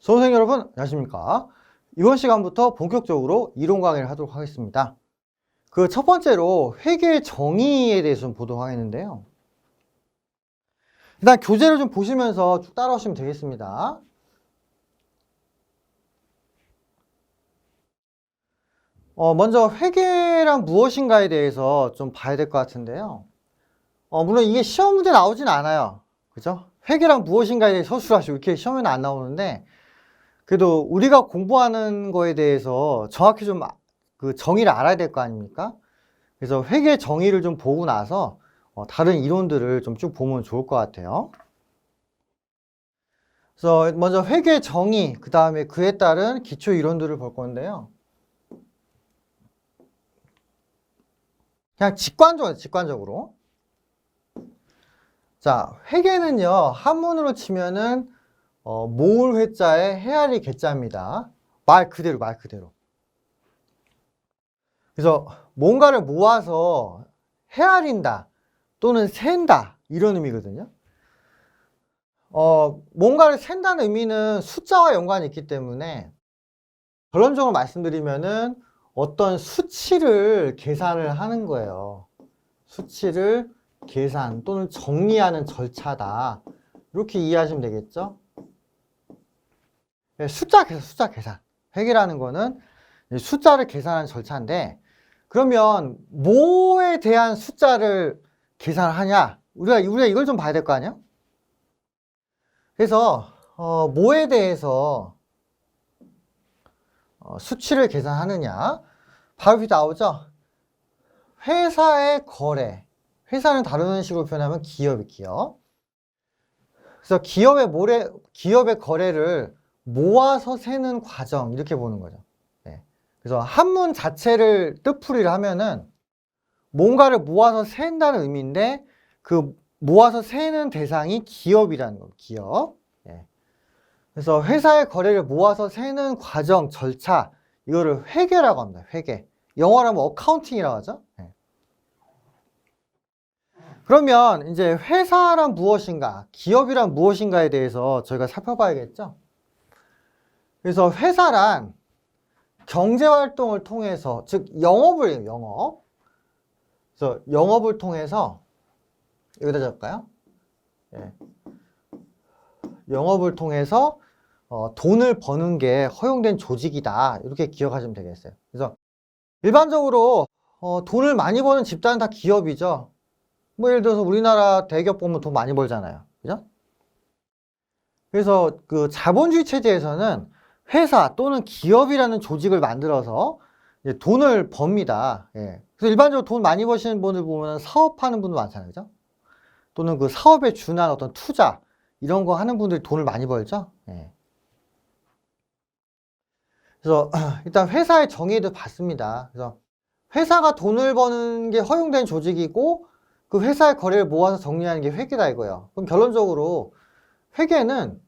수험생 여러분, 안녕하십니까? 이번 시간부터 본격적으로 이론 강의를 하도록 하겠습니다. 그 첫 번째로 회계 정의에 대해서 좀 보도록 하겠는데요. 일단 교재를 좀 보시면서 쭉 따라오시면 되겠습니다. 먼저 회계란 무엇인가에 대해서 좀 봐야 될 것 같은데요. 물론 이게 시험 문제 나오진 않아요. 그죠? 회계란 무엇인가에 대해 서술하시고 이렇게 시험에는 안 나오는데, 그래도 우리가 공부하는 거에 대해서 정확히 좀 그 정의를 알아야 될 거 아닙니까? 그래서 회계 정의를 좀 보고 나서 다른 이론들을 좀 쭉 보면 좋을 것 같아요. 그래서 먼저 회계 정의, 그 다음에 그에 따른 기초 이론들을 볼 건데요. 그냥 직관적으로. 자, 회계는요, 한문으로 치면은 모을 회자에 헤아리 개자입니다. 말 그대로. 그래서 뭔가를 모아서 헤아린다 또는 센다 이런 의미거든요. 뭔가를 센다는 의미는 숫자와 연관이 있기 때문에 결론적으로 말씀드리면은 어떤 수치를 계산을 하는 거예요. 수치를 계산 또는 정리하는 절차다. 이렇게 이해하시면 되겠죠? 네, 숫자 계산. 회계라는 거는 숫자를 계산하는 절차인데, 그러면 뭐에 대한 숫자를 계산하냐? 우리가 이걸 좀 봐야 될 거 아니야? 그래서 뭐에 대해서 수치를 계산하느냐? 바로 여기 나오죠? 회사의 거래. 회사는 다른 식으로 표현하면 기업. 그래서 기업의 거래를 모아서 세는 과정, 이렇게 보는 거죠. 네. 그래서 한문 자체를 뜻풀이를 하면은 뭔가를 모아서 센다는 의미인데, 그 모아서 세는 대상이 기업이라는 거예요. 기업. 예. 그래서 회사의 거래를 모아서 세는 과정, 절차, 이거를 회계라고 합니다. 회계. 영어로 하면 어카운팅이라고 하죠. 예. 그러면 이제 회사란 무엇인가, 기업이란 무엇인가에 대해서 저희가 살펴봐야겠죠. 그래서 회사란 경제활동을 통해서, 즉 영업을 해요. 영업. 그래서 영업을 통해서 여기다 적을까요? 예. 영업을 통해서 돈을 버는 게 허용된 조직이다. 이렇게 기억하시면 되겠어요. 그래서 일반적으로 돈을 많이 버는 집단은 다 기업이죠. 뭐 예를 들어서 우리나라 대기업 보면 돈 많이 벌잖아요. 그죠? 그래서 그 자본주의 체제에서는 회사 또는 기업이라는 조직을 만들어서 이제 돈을 법니다. 예. 그래서 일반적으로 돈 많이 버시는 분들 보면 사업하는 분들 많잖아요. 그죠? 또는 그 사업에 준한 어떤 투자, 이런 거 하는 분들이 돈을 많이 벌죠. 예. 그래서 일단 회사의 정의도 봤습니다. 그래서 회사가 돈을 버는 게 허용된 조직이고, 그 회사의 거래를 모아서 정리하는 게 회계다 이거예요. 그럼 결론적으로 회계는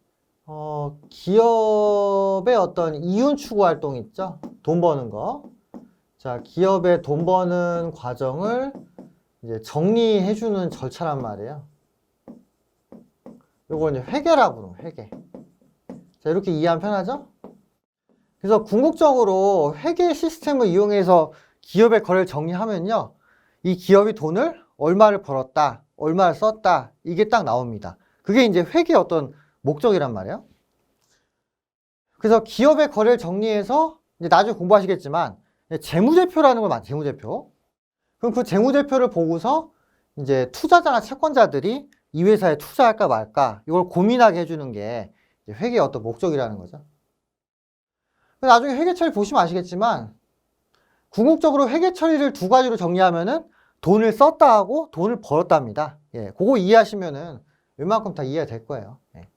기업의 어떤 이윤 추구 활동 있죠? 돈 버는 거. 자, 기업의 돈 버는 과정을 이제 정리해주는 절차란 말이에요. 요걸 이제 회계라고 부르는 회계. 자, 이렇게 이해하면 편하죠? 그래서 궁극적으로 회계 시스템을 이용해서 기업의 거래를 정리하면요, 이 기업이 돈을 얼마를 벌었다, 얼마를 썼다, 이게 딱 나옵니다. 그게 이제 회계의 어떤 목적이란 말이에요. 그래서 기업의 거래를 정리해서 이제 나중에 공부하시겠지만 재무제표라는 걸 재무제표. 그럼 그 재무제표를 보고서 이제 투자자나 채권자들이 이 회사에 투자할까 말까 이걸 고민하게 해주는 게 회계의 어떤 목적이라는 거죠. 나중에 회계 처리 보시면 아시겠지만 궁극적으로 회계 처리를 두 가지로 정리하면은 돈을 썼다 하고 돈을 벌었답니다. 예, 그거 이해하시면은 웬만큼 다 이해가 될 거예요. 예.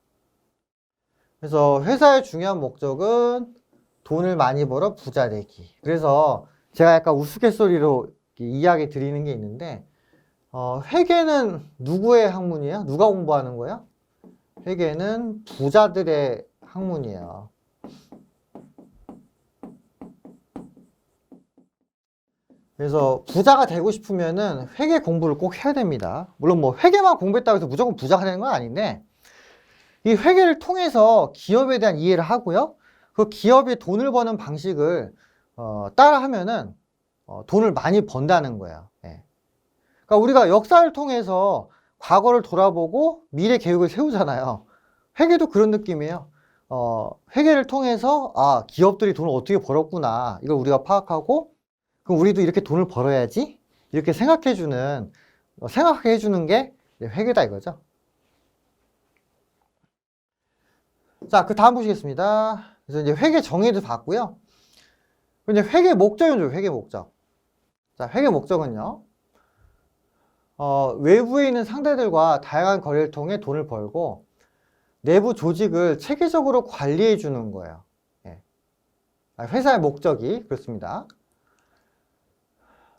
그래서 회사의 중요한 목적은 돈을 많이 벌어 부자 되기. 그래서 제가 약간 우스갯소리로 이야기 드리는 게 있는데, 회계는 누구의 학문이에요? 누가 공부하는 거예요? 회계는 부자들의 학문이에요. 그래서 부자가 되고 싶으면은 회계 공부를 꼭 해야 됩니다. 물론 뭐 회계만 공부했다고 해서 무조건 부자가 되는 건 아닌데, 이 회계를 통해서 기업에 대한 이해를 하고요. 그 기업이 돈을 버는 방식을 따라하면은 돈을 많이 번다는 거예요. 예. 그러니까 우리가 역사를 통해서 과거를 돌아보고 미래 계획을 세우잖아요. 회계도 그런 느낌이에요. 회계를 통해서 기업들이 돈을 어떻게 벌었구나 이걸 우리가 파악하고 그럼 우리도 이렇게 돈을 벌어야지 이렇게 생각하게 해주는 게 회계다 이거죠. 자, 그 다음 보시겠습니다. 그래서 이제 회계 정의도 봤고요. 이제 회계 목적이죠, 회계 목적. 자, 회계 목적은요. 외부에 있는 상대들과 다양한 거래를 통해 돈을 벌고 내부 조직을 체계적으로 관리해 주는 거예요. 예. 회사의 목적이 그렇습니다.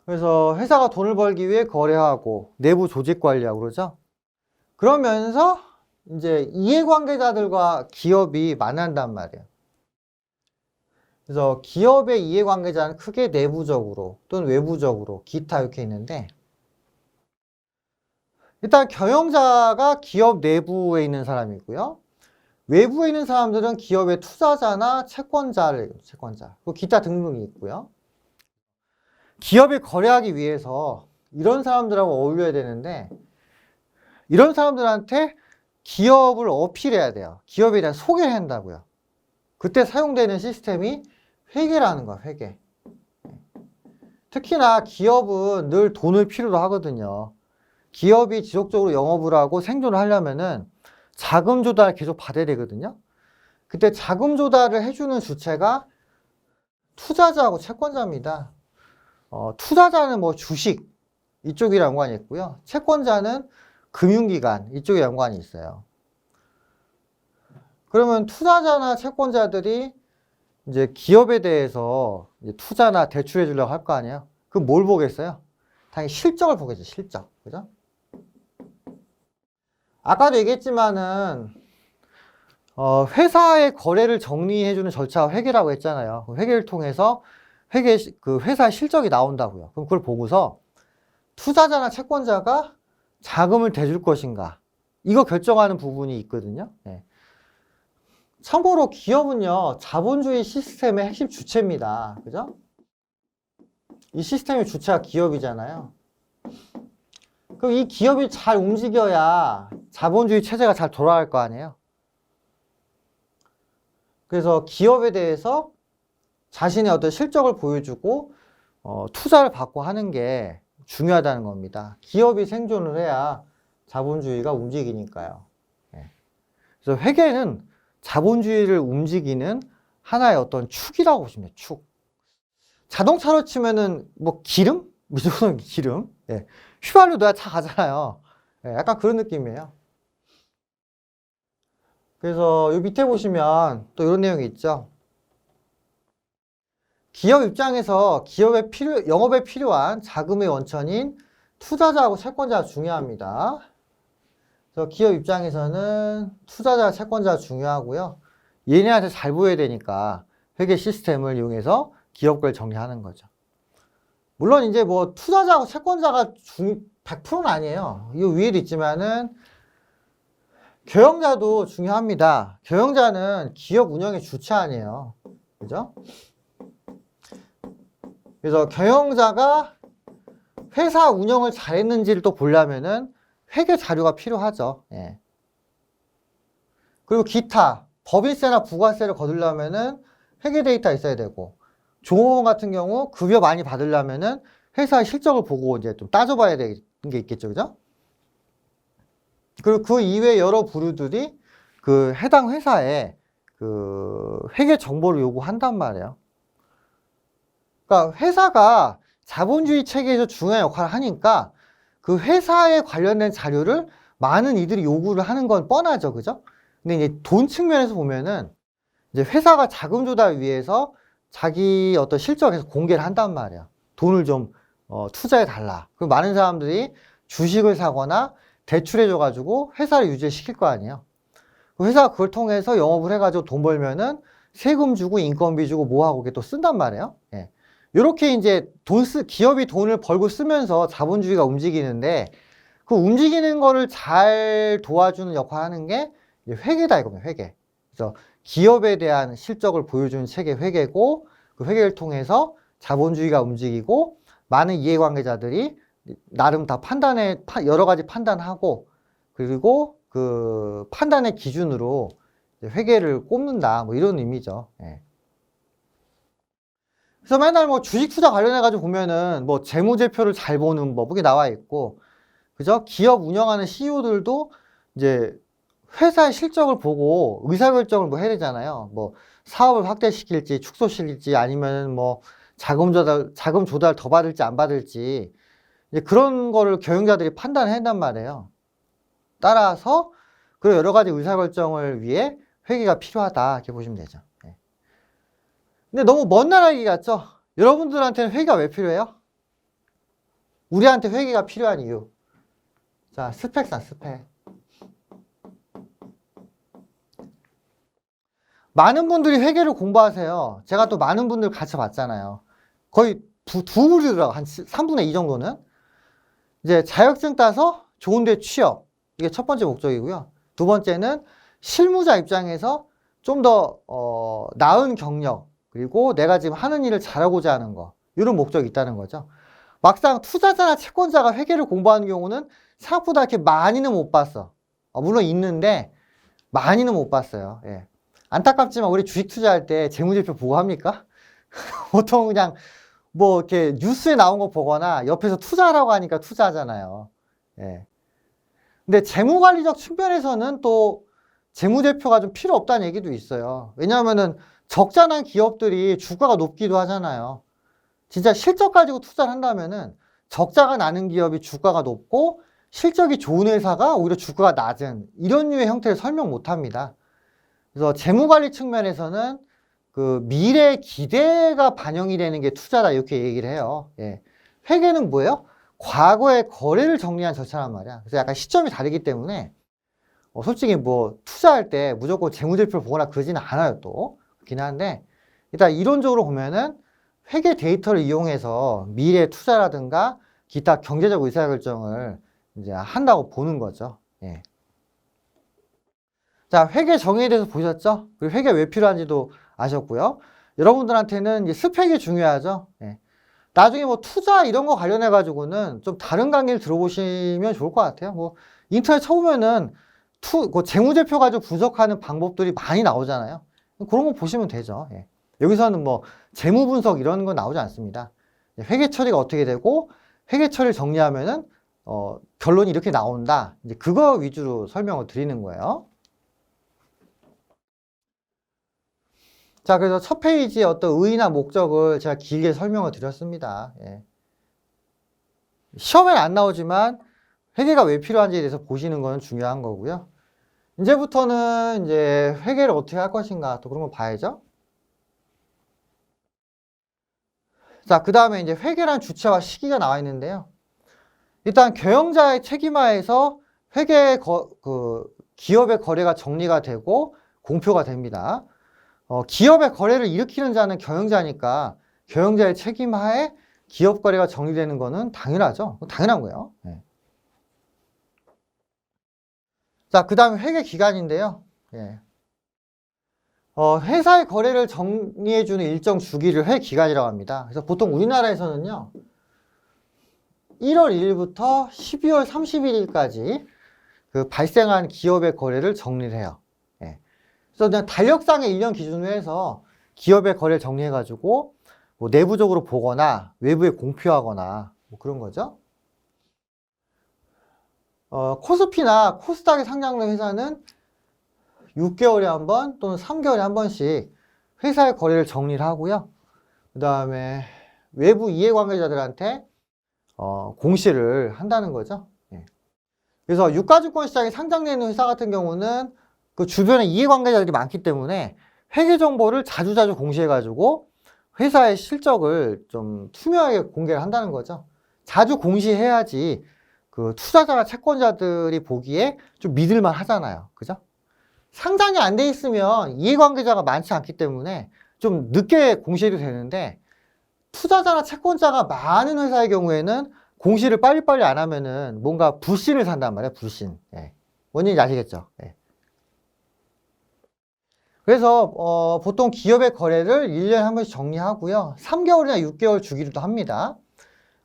그래서 회사가 돈을 벌기 위해 거래하고 내부 조직 관리하고 그러죠. 그러면서 이제 이해관계자들과 기업이 만난단 말이에요. 그래서 기업의 이해관계자는 크게 내부적으로 또는 외부적으로 기타 이렇게 있는데 일단 경영자가 기업 내부에 있는 사람이고요. 외부에 있는 사람들은 기업의 투자자나 채권자, 그리고 기타 등등이 있고요. 기업이 거래하기 위해서 이런 사람들하고 어울려야 되는데 이런 사람들한테 기업을 어필해야 돼요. 기업에 대한 소개를 한다고요. 그때 사용되는 시스템이 회계라는 거야, 회계. 특히나 기업은 늘 돈을 필요로 하거든요. 기업이 지속적으로 영업을 하고 생존을 하려면은 자금 조달을 계속 받아야 되거든요. 그때 자금 조달을 해주는 주체가 투자자하고 채권자입니다. 투자자는 뭐 주식 이쪽이랑 연관이 있고요. 채권자는 금융기관 이쪽에 연관이 있어요. 그러면 투자자나 채권자들이 이제 기업에 대해서 이제 투자나 대출해 주려고 할 거 아니에요? 그럼 뭘 보겠어요? 당연히 실적을 보겠죠, 실적. 그죠? 아까도 얘기했지만은, 회사의 거래를 정리해주는 절차가 회계라고 했잖아요. 회계를 통해서 그 회사의 실적이 나온다고요. 그럼 그걸 보고서 투자자나 채권자가 자금을 대줄 것인가. 이거 결정하는 부분이 있거든요. 네. 참고로 기업은요, 자본주의 시스템의 핵심 주체입니다. 그죠? 이 시스템의 주체가 기업이잖아요. 그럼 이 기업이 잘 움직여야 자본주의 체제가 잘 돌아갈 거 아니에요? 그래서 기업에 대해서 자신의 어떤 실적을 보여주고, 투자를 받고 하는 게 중요하다는 겁니다. 기업이 생존을 해야 자본주의가 움직이니까요. 네. 그래서 회계는 자본주의를 움직이는 하나의 어떤 축이라고 보시면 돼요, 축. 자동차로 치면은 뭐 기름? 무조건 기름. 예. 휘발유 넣어야 차 가잖아요. 예, 약간 그런 느낌이에요. 그래서 이 밑에 보시면 또 이런 내용이 있죠. 기업 입장에서 영업에 필요한 자금의 원천인 투자자하고 채권자가 중요합니다. 그래서 기업 입장에서는 투자자, 채권자가 중요하고요. 얘네한테 잘 보여야 되니까 회계 시스템을 이용해서 기업을 정리하는 거죠. 물론 이제 뭐 투자자하고 채권자가 100%는 아니에요. 이 위에도 있지만은 경영자도 중요합니다. 경영자는 기업 운영의 주체 아니에요. 그죠? 그래서 경영자가 회사 운영을 잘했는지를 또 보려면은 회계 자료가 필요하죠. 예. 그리고 기타 법인세나 부가세를 거두려면은 회계 데이터 있어야 되고 종업원 같은 경우 급여 많이 받으려면은 회사의 실적을 보고 이제 좀 따져봐야 되는 게 있겠죠, 그죠? 그리고 그 이외에 여러 부류들이 그 해당 회사에 그 회계 정보를 요구한단 말이에요. 그러니까 회사가 자본주의 체계에서 중요한 역할을 하니까 그 회사에 관련된 자료를 많은 이들이 요구를 하는 건 뻔하죠, 그죠? 근데 이제 돈 측면에서 보면은 이제 회사가 자금 조달 위해서 자기 어떤 실적에서 공개를 한단 말이야. 돈을 좀 투자해 달라. 그럼 많은 사람들이 주식을 사거나 대출해줘가지고 회사를 유지시킬 거 아니에요. 회사가 그걸 통해서 영업을 해가지고 돈 벌면은 세금 주고 인건비 주고 뭐하고 그게 또 쓴단 말이에요. 예. 요렇게 이제 기업이 돈을 벌고 쓰면서 자본주의가 움직이는데 그 움직이는 거를 잘 도와주는 역할을 하는 게 회계다 이겁니다. 회계. 그래서 기업에 대한 실적을 보여주는 책의 회계고 그 회계를 통해서 자본주의가 움직이고 많은 이해관계자들이 나름 다 여러 가지 판단하고 그리고 그 판단의 기준으로 회계를 꼽는다 뭐 이런 의미죠. 예. 그래서 맨날 뭐 주식 투자 관련해가지고 보면은 뭐 재무제표를 잘 보는 법, 그게 나와 있고, 그죠? 기업 운영하는 CEO들도 이제 회사의 실적을 보고 의사결정을 뭐 해야 되잖아요. 뭐 사업을 확대시킬지, 축소시킬지, 아니면 뭐 자금 조달 더 받을지 안 받을지, 이제 그런 거를 경영자들이 판단해야 한단 말이에요. 따라서 그런 여러 가지 의사결정을 위해 회계가 필요하다. 이렇게 보시면 되죠. 예. 근데 너무 먼 나라 얘기 같죠? 여러분들한테는 회계가 왜 필요해요? 우리한테 회계가 필요한 이유. 자, 스펙상, 스펙. 많은 분들이 회계를 공부하세요. 제가 또 많은 분들 같이 봤잖아요. 거의 두 부류더라고. 한 3분의 2 정도는. 이제 자격증 따서 좋은 데 취업. 이게 첫 번째 목적이고요. 두 번째는 실무자 입장에서 좀 더 나은 경력, 그리고 내가 지금 하는 일을 잘하고자 하는 거. 이런 목적이 있다는 거죠. 막상 투자자나 채권자가 회계를 공부하는 경우는 생각보다 이렇게 많이는 못 봤어. 물론 있는데 많이는 못 봤어요. 예. 안타깝지만 우리 주식 투자할 때 재무제표 보고 합니까? 보통 그냥 뭐 이렇게 뉴스에 나온 거 보거나 옆에서 투자하라고 하니까 투자하잖아요. 예. 근데 재무관리적 측면에서는 또 재무제표가 좀 필요 없다는 얘기도 있어요. 왜냐하면은 적자 난 기업들이 주가가 높기도 하잖아요. 진짜 실적 가지고 투자를 한다면은 적자가 나는 기업이 주가가 높고 실적이 좋은 회사가 오히려 주가가 낮은 이런 류의 형태를 설명 못 합니다. 그래서 재무관리 측면에서는 그 미래 기대가 반영이 되는 게 투자다 이렇게 얘기를 해요. 예. 회계는 뭐예요? 과거의 거래를 정리한 절차란 말이야. 그래서 약간 시점이 다르기 때문에 솔직히 뭐 투자할 때 무조건 재무제표를 보거나 그러지는 않아요 또. 그렇긴 한데 일단 이론적으로 보면은 회계 데이터를 이용해서 미래 투자라든가 기타 경제적 의사결정을 이제 한다고 보는 거죠. 예. 자, 회계 정의에 대해서 보셨죠? 그리고 회계 왜 필요한지도 아셨고요. 여러분들한테는 이제 스펙이 중요하죠. 예. 나중에 뭐 투자 이런 거 관련해 가지고는 좀 다른 강의를 들어보시면 좋을 것 같아요. 뭐 인터넷 쳐보면은 그 재무제표 가지고 분석하는 방법들이 많이 나오잖아요. 그런 거 보시면 되죠. 예. 여기서는 뭐 재무 분석 이런 건 나오지 않습니다. 회계 처리가 어떻게 되고 회계 처리를 정리하면은 결론이 이렇게 나온다. 이제 그거 위주로 설명을 드리는 거예요. 자, 그래서 첫 페이지에 어떤 의의나 목적을 제가 길게 설명을 드렸습니다. 예. 시험에는 안 나오지만 회계가 왜 필요한지에 대해서 보시는 건 중요한 거고요. 이제부터는 이제 회계를 어떻게 할 것인가 또 그런 거 봐야죠. 자, 그 다음에 이제 회계란 주체와 시기가 나와 있는데요. 일단 경영자의 책임하에서 기업의 거래가 정리가 되고 공표가 됩니다. 기업의 거래를 일으키는 자는 경영자니까 경영자의 책임하에 기업 거래가 정리되는 거는 당연하죠. 당연한 거예요. 네. 자, 그 다음에 회계 기간인데요. 예. 회사의 거래를 정리해주는 일정 주기를 회 기간이라고 합니다. 그래서 보통 우리나라에서는요, 1월 1일부터 12월 31일까지 그 발생한 기업의 거래를 정리를 해요. 예. 그래서 그냥 달력상의 1년 기준으로 해서 기업의 거래를 정리해가지고 뭐 내부적으로 보거나 외부에 공표하거나 뭐 그런 거죠. 코스피나 코스닥에 상장된 회사는 6개월에 한 번 또는 3개월에 한 번씩 회사의 거래를 정리를 하고요. 그 다음에 외부 이해관계자들한테 공시를 한다는 거죠. 예. 그래서 유가증권 시장에 상장되는 회사 같은 경우는 그 주변에 이해관계자들이 많기 때문에 회계 정보를 자주자주 공시해가지고 회사의 실적을 좀 투명하게 공개를 한다는 거죠. 자주 공시해야지 그 투자자나 채권자들이 보기에 좀 믿을만 하잖아요. 그죠? 상장이 안 돼 있으면 이해관계자가 많지 않기 때문에 좀 늦게 공시해도 되는데 투자자나 채권자가 많은 회사의 경우에는 공시를 빨리빨리 안 하면은 뭔가 불신을 산단 말이에요. 불신. 예. 뭔 얘기인지 아시겠죠? 예. 그래서 보통 기업의 거래를 1년에 한 번씩 정리하고요. 3개월이나 6개월 주기로도 합니다.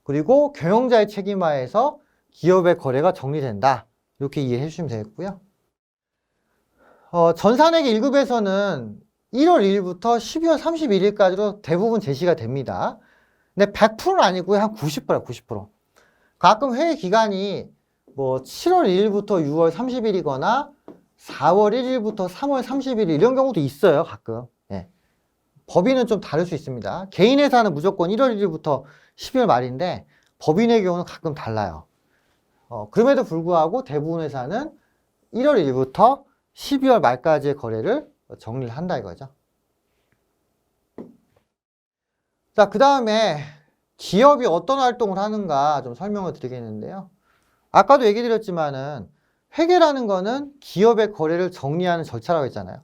그리고 경영자의 책임하에서 기업의 거래가 정리된다. 이렇게 이해해 주시면 되겠고요. 전산회계 1급에서는 1월 1일부터 12월 31일까지로 대부분 제시가 됩니다. 근데 100%는 아니고요. 한 90%예요, 90%. 가끔 회의 기간이 뭐 7월 1일부터 6월 30일이거나 4월 1일부터 3월 30일 이런 경우도 있어요, 가끔. 예. 법인은 좀 다를 수 있습니다. 개인 회사는 무조건 1월 1일부터 12월 말인데 법인의 경우는 가끔 달라요. 그럼에도 불구하고 대부분 회사는 1월 1일부터 12월 말까지의 거래를 정리를 한다 이거죠. 자, 그 다음에 기업이 어떤 활동을 하는가 좀 설명을 드리겠는데요. 아까도 얘기 드렸지만은 회계라는 거는 기업의 거래를 정리하는 절차라고 했잖아요.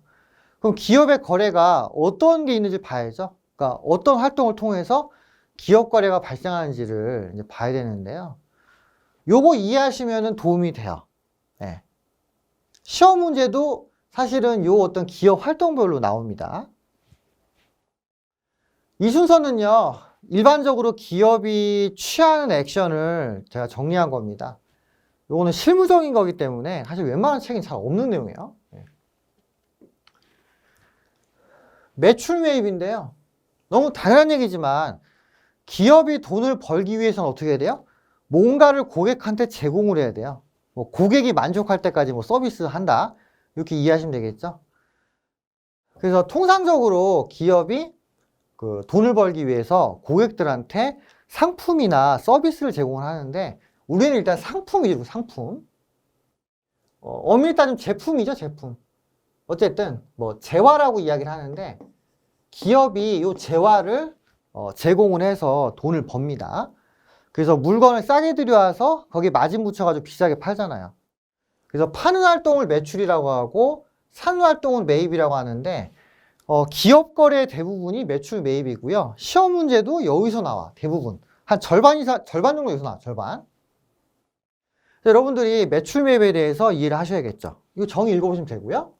그럼 기업의 거래가 어떤 게 있는지 봐야죠. 그러니까 어떤 활동을 통해서 기업 거래가 발생하는지를 이제 봐야 되는데요. 요거 이해하시면은 도움이 돼요. 네. 시험 문제도 사실은 요 어떤 기업 활동별로 나옵니다. 이 순서는요, 일반적으로 기업이 취하는 액션을 제가 정리한 겁니다. 요거는 실무적인 거기 때문에 사실 웬만한 책은 잘 없는 내용이에요. 네. 매출 매입인데요. 너무 당연한 얘기지만 기업이 돈을 벌기 위해서는 어떻게 해야 돼요? 뭔가를 고객한테 제공을 해야 돼요. 뭐 고객이 만족할 때까지 뭐 서비스 한다. 이렇게 이해하시면 되겠죠? 그래서 통상적으로 기업이 그 돈을 벌기 위해서 고객들한테 상품이나 서비스를 제공을 하는데 우리는 일단 상품이죠, 상품. 엄밀히 따지면 제품이죠, 제품. 어쨌든 뭐 재화라고 이야기를 하는데 기업이 이 재화를 제공을 해서 돈을 법니다. 그래서 물건을 싸게 들여와서 거기에 마진 붙여가지고 비싸게 팔잖아요. 그래서 파는 활동을 매출이라고 하고 사는 활동은 매입이라고 하는데 기업 거래 대부분이 매출 매입이고요. 시험 문제도 여기서 나와, 대부분. 한 절반 이상, 절반 정도 여기서 나와, 절반. 여러분들이 매출 매입에 대해서 이해를 하셔야겠죠. 이거 정의 읽어보시면 되고요.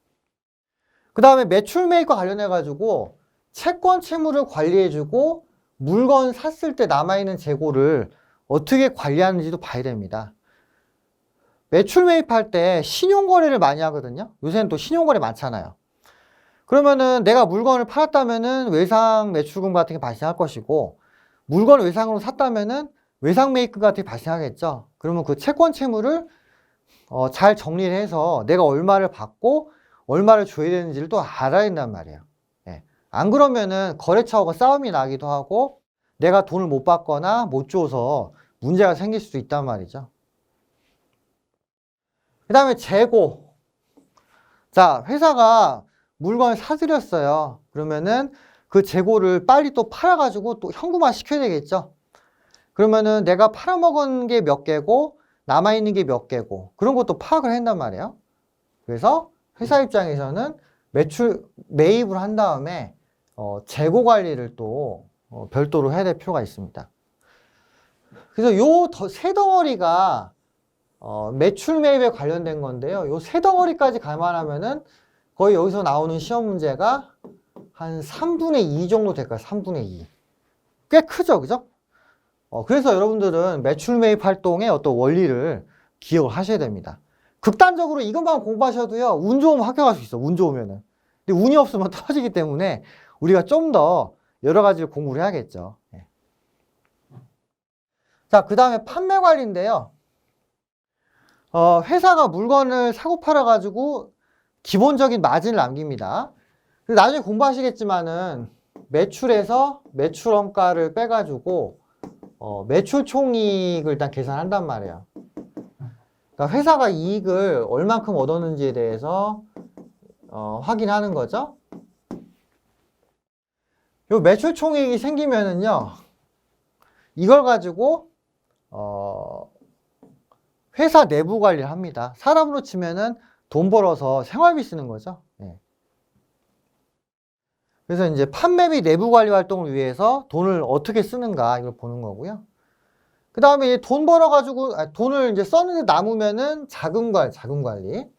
그 다음에 매출 매입과 관련해가지고 채권 채무를 관리해주고 물건 샀을 때 남아있는 재고를 어떻게 관리하는지도 봐야 됩니다. 매출 매입할 때 신용거래를 많이 하거든요. 요새는 또 신용거래 많잖아요. 그러면은 내가 물건을 팔았다면은 외상 매출금 같은 게 발생할 것이고 물건을 외상으로 샀다면은 외상 매입금 같은 게 발생하겠죠. 그러면 그 채권 채무를 잘 정리를 해서 내가 얼마를 받고 얼마를 줘야 되는지를 또 알아야 된단 말이에요. 예. 안 그러면은 거래처하고 싸움이 나기도 하고 내가 돈을 못 받거나 못 줘서 문제가 생길 수도 있단 말이죠. 그 다음에 재고. 자, 회사가 물건을 사들였어요. 그러면은 그 재고를 빨리 또 팔아가지고 또 현금화 시켜야 되겠죠. 그러면은 내가 팔아먹은 게 몇 개고 남아있는 게 몇 개고 그런 것도 파악을 한단 말이에요. 그래서 회사 입장에서는 매출 매입을 한 다음에 재고 관리를 또 별도로 해야 될 필요가 있습니다. 그래서 요 세 덩어리가 매출 매입에 관련된 건데요. 요 세 덩어리까지 감안하면은 거의 여기서 나오는 시험 문제가 한 3분의 2 정도 될까요? 3분의 2. 꽤 크죠, 그죠? 그래서 여러분들은 매출 매입 활동의 어떤 원리를 기억을 하셔야 됩니다. 극단적으로 이것만 공부하셔도요, 운 좋으면 합격할 수 있어, 운 좋으면은. 근데 운이 없으면 떨어지기 때문에 우리가 좀 더 여러 가지를 공부를 해야겠죠. 예. 자, 그 다음에 판매 관리인데요. 회사가 물건을 사고 팔아가지고 기본적인 마진을 남깁니다. 나중에 공부하시겠지만은 매출에서 매출원가를 빼가지고 매출 총이익을 일단 계산한단 말이에요. 그러니까 회사가 이익을 얼만큼 얻었는지에 대해서 확인하는 거죠. 요 매출 총이익이 생기면은요, 이걸 가지고 회사 내부 관리를 합니다. 사람으로 치면은 돈 벌어서 생활비 쓰는 거죠. 예. 그래서 이제 판매 및 내부 관리 활동을 위해서 돈을 어떻게 쓰는가 이걸 보는 거고요. 그 다음에 돈 벌어가지고 돈을 이제 썼는데 남으면은 자금 관리.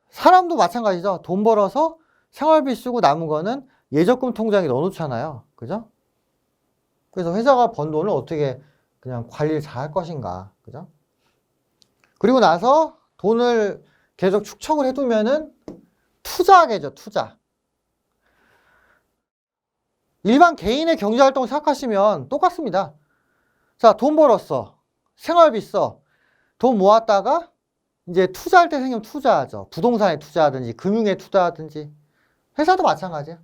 사람도 마찬가지죠. 돈 벌어서 생활비 쓰고 남은 거는 예적금 통장에 넣어놓잖아요. 그죠? 그래서 회사가 번 돈을 어떻게 그냥 관리를 잘 할 것인가. 그죠? 그리고 나서 돈을 계속 축적을 해두면은 투자하겠죠, 투자. 일반 개인의 경제활동을 생각하시면 똑같습니다. 자, 돈 벌었어. 생활비 써. 돈 모았다가 이제 투자할 때 생기면 투자하죠. 부동산에 투자하든지, 금융에 투자하든지. 회사도 마찬가지예요.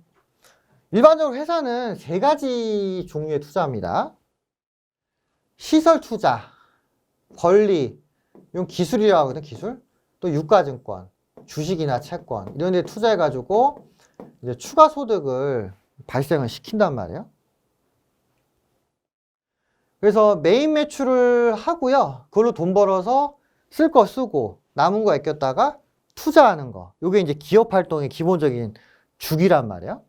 일반적으로 회사는 세 가지 종류의 투자입니다. 시설 투자, 권리, 이건 기술이라고 하거든요, 기술. 또 유가증권, 주식이나 채권, 이런 데 투자해가지고 이제 추가 소득을 발생을 시킨단 말이에요. 그래서 메인 매출을 하고요. 그걸로 돈 벌어서 쓸 거 쓰고 남은 거 아꼈다가 투자하는 거. 이게 이제 기업 활동의 기본적인 주기란 말이에요.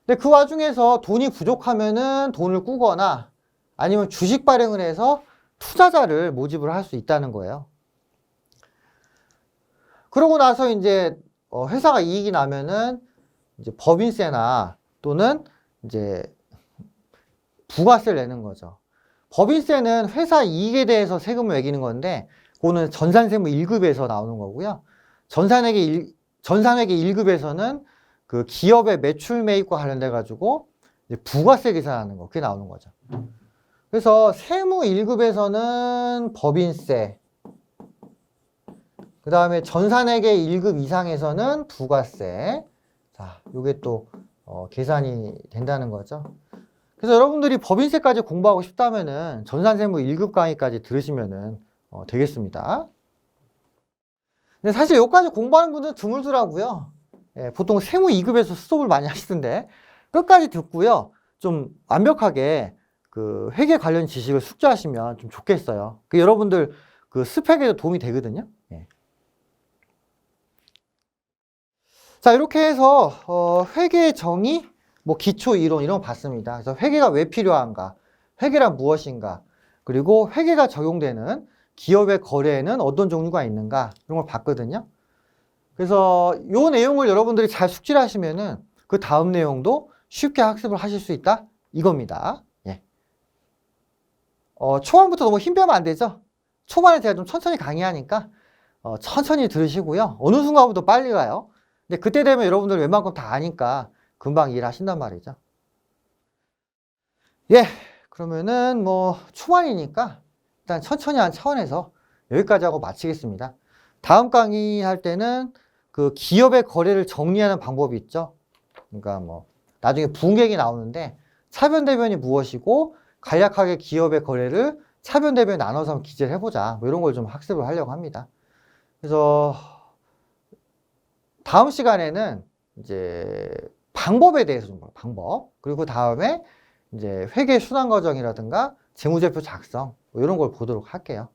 근데 그 와중에서 돈이 부족하면은 돈을 꾸거나 아니면 주식 발행을 해서 투자자를 모집을 할 수 있다는 거예요. 그러고 나서 이제 회사가 이익이 나면은 이제 법인세나 또는 이제 부가세를 내는 거죠. 법인세는 회사 이익에 대해서 세금을 매기는 건데 그거는 전산세무 1급에서 나오는 거고요. 전산회계 1급에서는 그 기업의 매출 매입과 관련돼 가지고 이제 부가세 계산하는 거 그게 나오는 거죠. 그래서 세무 1급에서는 법인세, 그 다음에 전산회계 1급 이상에서는 부가세. 자, 요게 또 계산이 된다는 거죠. 그래서 여러분들이 법인세까지 공부하고 싶다면은 전산세무 1급 강의까지 들으시면은 되겠습니다. 근데 사실 여기까지 공부하는 분들은 드물더라고요. 예, 보통 세무 2급에서 스톱을 많이 하시던데 끝까지 듣고요. 좀 완벽하게 그 회계 관련 지식을 숙지하시면 좀 좋겠어요. 그 여러분들 그 스펙에도 도움이 되거든요. 예. 자, 이렇게 해서 회계 정의, 뭐 기초 이론 이런 거 봤습니다. 그래서 회계가 왜 필요한가, 회계란 무엇인가, 그리고 회계가 적용되는 기업의 거래에는 어떤 종류가 있는가 이런 걸 봤거든요. 그래서 이 내용을 여러분들이 잘 숙지를 하시면은 그 다음 내용도 쉽게 학습을 하실 수 있다 이겁니다. 예. 초반부터 너무 힘 빼면 안 되죠. 초반에 제가 좀 천천히 강의하니까 천천히 들으시고요. 어느 순간부터 빨리 가요. 근데 그때 되면 여러분들 웬만큼 다 아니까 금방 이해를 하신단 말이죠. 예, 그러면은 뭐 초반이니까 일단 천천히 한 차원에서 여기까지 하고 마치겠습니다. 다음 강의 할 때는 그 기업의 거래를 정리하는 방법이 있죠. 그러니까 뭐 나중에 분객이 나오는데 차변대변이 무엇이고 간략하게 기업의 거래를 차변대변 나눠서 한번 기재를 해보자. 뭐 이런 걸 좀 학습을 하려고 합니다. 그래서 다음 시간에는 이제 방법에 대해서 좀 봐요. 방법. 그리고 다음에 이제 회계 순환 과정이라든가 재무제표 작성 뭐 이런 걸 보도록 할게요.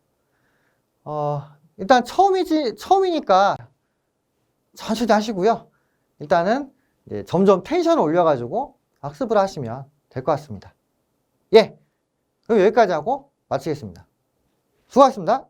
일단 처음이니까 천천히 하시고요. 일단은 이제 점점 텐션을 올려가지고 학습을 하시면 될 것 같습니다. 예. 그럼 여기까지 하고 마치겠습니다. 수고하셨습니다.